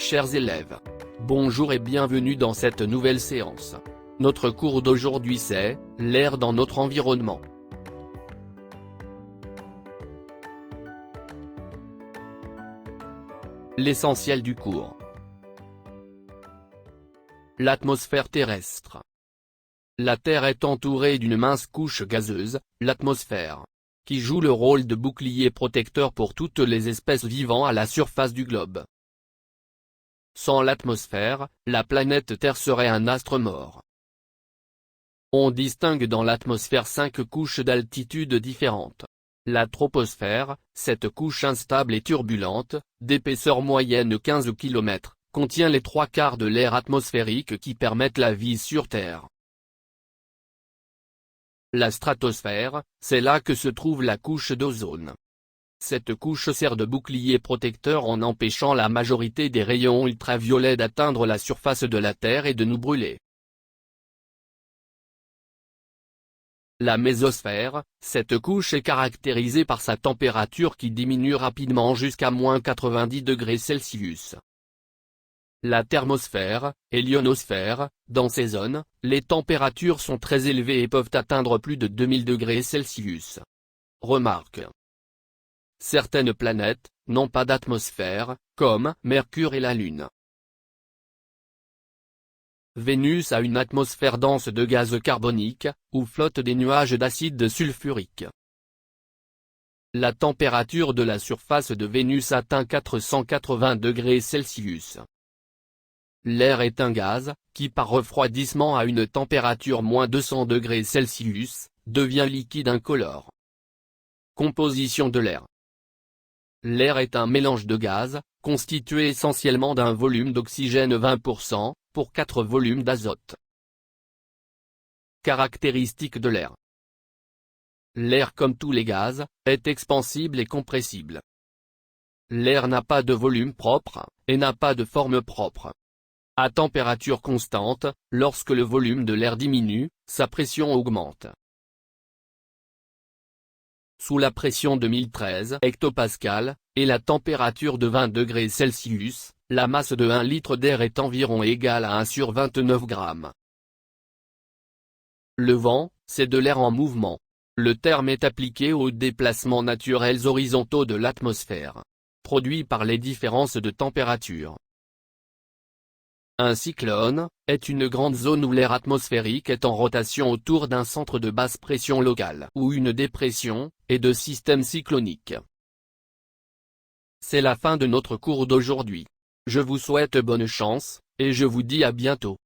chers élèves. Bonjour et bienvenue dans cette nouvelle séance. Notre cours d'aujourd'hui c'est « L'air dans notre environnement ». L'essentiel du cours. L'atmosphère terrestre. La Terre est entourée d'une mince couche gazeuse, l'atmosphère, qui joue le rôle de bouclier protecteur pour toutes les espèces vivant à la surface du globe. Sans l'atmosphère, la planète Terre serait un astre mort. On distingue dans l'atmosphère 5 couches d'altitude différentes. La troposphère, cette couche instable et turbulente, d'épaisseur moyenne 15 km, contient les 3/4 de l'air atmosphérique qui permettent la vie sur Terre. La stratosphère, c'est là que se trouve la couche d'ozone. Cette couche sert de bouclier protecteur en empêchant la majorité des rayons ultraviolets d'atteindre la surface de la Terre et de nous brûler. La mésosphère, cette couche est caractérisée par sa température qui diminue rapidement jusqu'à -90°C. La thermosphère, et l'ionosphère, dans ces zones, les températures sont très élevées et peuvent atteindre plus de 2000°C. Remarque. Certaines planètes n'ont pas d'atmosphère, comme Mercure et la Lune. Vénus a une atmosphère dense de gaz carbonique, où flottent des nuages d'acide sulfurique. La température de la surface de Vénus atteint 480°C. L'air est un gaz, qui par refroidissement à une température -200°C, devient liquide incolore. Composition de l'air. L'air est un mélange de gaz, constitué essentiellement d'un volume d'oxygène 20%, pour 4 volumes d'azote. Caractéristiques de l'air. L'air comme tous les gaz, est expansible et compressible. L'air n'a pas de volume propre, et n'a pas de forme propre. À température constante, lorsque le volume de l'air diminue, sa pression augmente. Sous la pression de 1013 hectopascales, et la température de 20°C, la masse de 1 litre d'air est environ égale à 1/29 g. Le vent, c'est de l'air en mouvement. Le terme est appliqué aux déplacements naturels horizontaux de l'atmosphère, produits par les différences de température. Un cyclone, est une grande zone où l'air atmosphérique est en rotation autour d'un centre de basse pression locale ou une dépression, et de système cyclonique. C'est la fin de notre cours d'aujourd'hui. Je vous souhaite bonne chance, et je vous dis à bientôt.